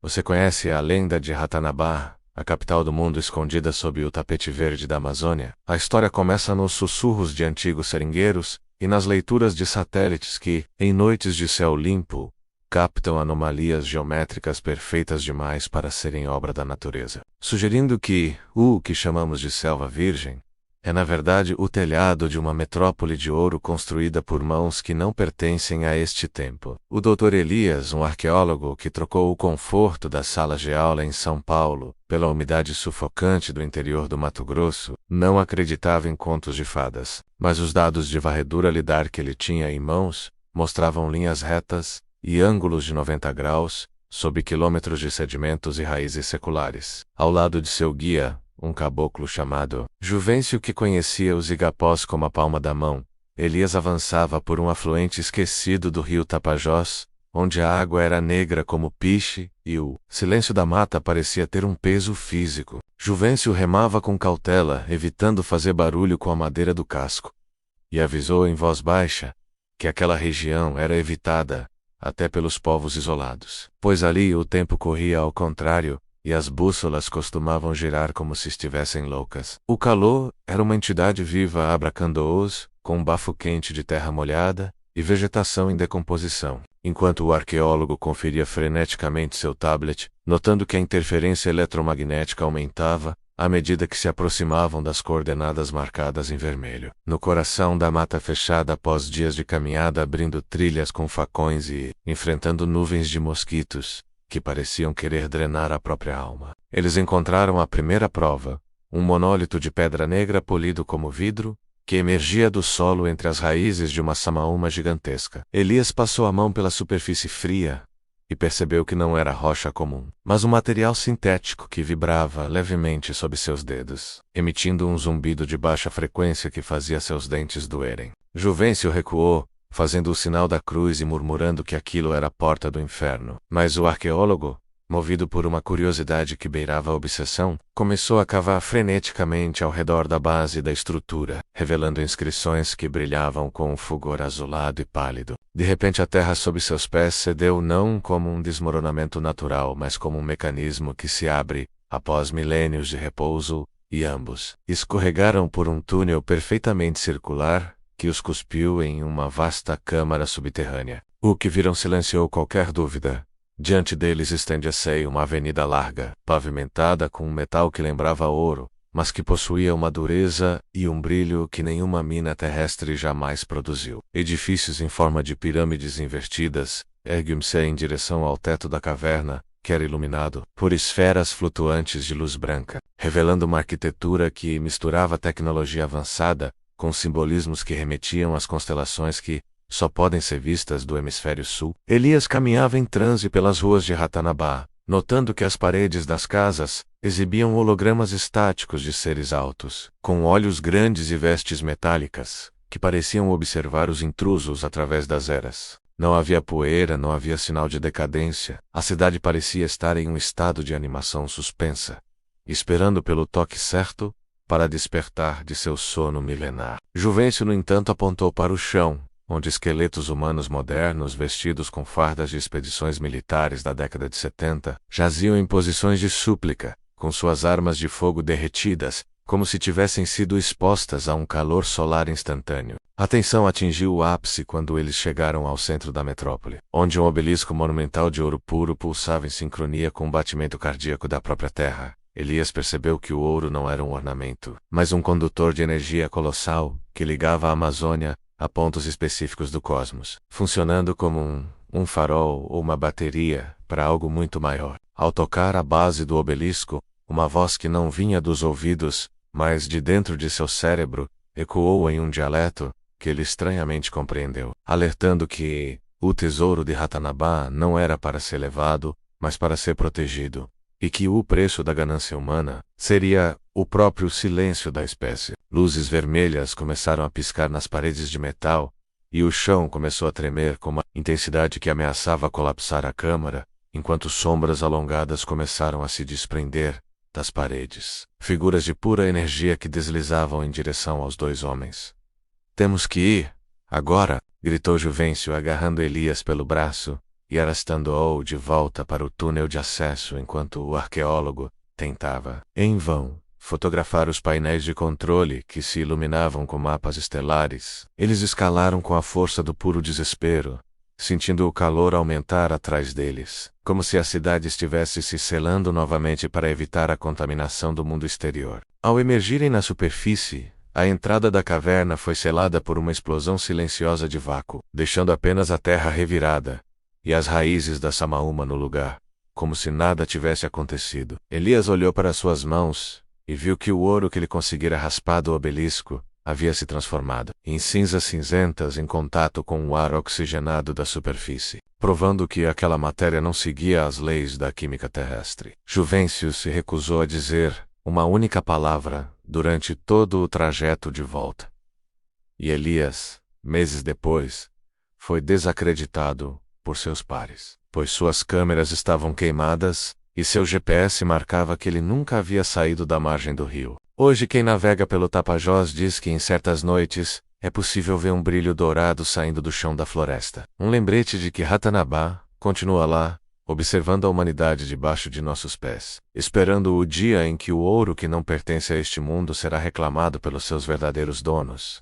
Você conhece a lenda de Ratanabá, a capital do mundo escondida sob o tapete verde da Amazônia? A história começa nos sussurros de antigos seringueiros e nas leituras de satélites que, em noites de céu limpo, captam anomalias geométricas perfeitas demais para serem obra da natureza, sugerindo que o que chamamos de selva virgem é na verdade o telhado de uma metrópole de ouro construída por mãos que não pertencem a este tempo. O Dr. Elias, um arqueólogo que trocou o conforto das salas de aula em São Paulo pela umidade sufocante do interior do Mato Grosso, não acreditava em contos de fadas, mas os dados de varredura lidar que ele tinha em mãos mostravam linhas retas e ângulos de 90 graus sob quilômetros de sedimentos e raízes seculares. Ao lado de seu guia, um caboclo chamado Juvencio, que conhecia os igapós como a palma da mão, Elias avançava por um afluente esquecido do rio Tapajós, onde a água era negra como piche e o silêncio da mata parecia ter um peso físico. Juvencio remava com cautela, evitando fazer barulho com a madeira do casco, e avisou em voz baixa que aquela região era evitada até pelos povos isolados, pois ali o tempo corria ao contrário, e as bússolas costumavam girar como se estivessem loucas. O calor era uma entidade viva abracandôos, com um bafo quente de terra molhada e vegetação em decomposição. Enquanto o arqueólogo conferia freneticamente seu tablet, notando que a interferência eletromagnética aumentava à medida que se aproximavam das coordenadas marcadas em vermelho. No coração da mata fechada após dias de caminhada abrindo trilhas com facões e enfrentando nuvens de mosquitos que pareciam querer drenar a própria alma, eles encontraram a primeira prova, um monólito de pedra negra polido como vidro, que emergia do solo entre as raízes de uma samaúma gigantesca. Elias passou a mão pela superfície fria e percebeu que não era rocha comum, mas um material sintético que vibrava levemente sob seus dedos, emitindo um zumbido de baixa frequência que fazia seus dentes doerem. Juvencio recuou, fazendo o sinal da cruz e murmurando que aquilo era a porta do inferno. Mas o arqueólogo, movido por uma curiosidade que beirava a obsessão, começou a cavar freneticamente ao redor da base da estrutura, revelando inscrições que brilhavam com um fulgor azulado e pálido. De repente a terra sob seus pés cedeu não como um desmoronamento natural, mas como um mecanismo que se abre após milênios de repouso, e ambos escorregaram por um túnel perfeitamente circular que os cuspiu em uma vasta câmara subterrânea. O que viram silenciou qualquer dúvida. Diante deles estendia-se uma avenida larga, pavimentada com um metal que lembrava ouro, mas que possuía uma dureza e um brilho que nenhuma mina terrestre jamais produziu. Edifícios em forma de pirâmides invertidas erguiam-se em direção ao teto da caverna, que era iluminado por esferas flutuantes de luz branca, revelando uma arquitetura que misturava tecnologia avançada com simbolismos que remetiam às constelações que só podem ser vistas do hemisfério sul. Elias caminhava em transe pelas ruas de Ratanabá, notando que as paredes das casas exibiam hologramas estáticos de seres altos, com olhos grandes e vestes metálicas, que pareciam observar os intrusos através das eras. Não havia poeira, não havia sinal de decadência. A cidade parecia estar em um estado de animação suspensa, esperando pelo toque certo para despertar de seu sono milenar. Juvencio, no entanto, apontou para o chão, onde esqueletos humanos modernos vestidos com fardas de expedições militares da década de 70 jaziam em posições de súplica, com suas armas de fogo derretidas, como se tivessem sido expostas a um calor solar instantâneo. A tensão atingiu o ápice quando eles chegaram ao centro da metrópole, onde um obelisco monumental de ouro puro pulsava em sincronia com o batimento cardíaco da própria terra. Elias percebeu que o ouro não era um ornamento, mas um condutor de energia colossal que ligava a Amazônia a pontos específicos do cosmos, funcionando como um farol ou uma bateria para algo muito maior. Ao tocar a base do obelisco, uma voz que não vinha dos ouvidos, mas de dentro de seu cérebro, ecoou em um dialeto que ele estranhamente compreendeu, alertando que o tesouro de Ratanabá não era para ser levado, mas para ser protegido, e que o preço da ganância humana seria o próprio silêncio da espécie. Luzes vermelhas começaram a piscar nas paredes de metal, e o chão começou a tremer com uma intensidade que ameaçava colapsar a câmara, enquanto sombras alongadas começaram a se desprender das paredes. Figuras de pura energia que deslizavam em direção aos dois homens. "Temos que ir, agora!" gritou Juvencio agarrando Elias pelo braço e arrastando-o de volta para o túnel de acesso enquanto o arqueólogo tentava, em vão, fotografar os painéis de controle que se iluminavam com mapas estelares. Eles escalaram com a força do puro desespero, sentindo o calor aumentar atrás deles, como se a cidade estivesse se selando novamente para evitar a contaminação do mundo exterior. Ao emergirem na superfície, a entrada da caverna foi selada por uma explosão silenciosa de vácuo, deixando apenas a terra revirada e as raízes da samaúma no lugar, como se nada tivesse acontecido. Elias olhou para suas mãos e viu que o ouro que ele conseguira raspar do obelisco havia se transformado em cinzas cinzentas em contato com o ar oxigenado da superfície, provando que aquela matéria não seguia as leis da química terrestre. Juvencius se recusou a dizer uma única palavra durante todo o trajeto de volta. E Elias, meses depois, foi desacreditado por seus pares, pois suas câmeras estavam queimadas e seu GPS marcava que ele nunca havia saído da margem do rio. Hoje quem navega pelo Tapajós diz que em certas noites é possível ver um brilho dourado saindo do chão da floresta. Um lembrete de que Ratanabá continua lá, observando a humanidade debaixo de nossos pés, esperando o dia em que o ouro que não pertence a este mundo será reclamado pelos seus verdadeiros donos.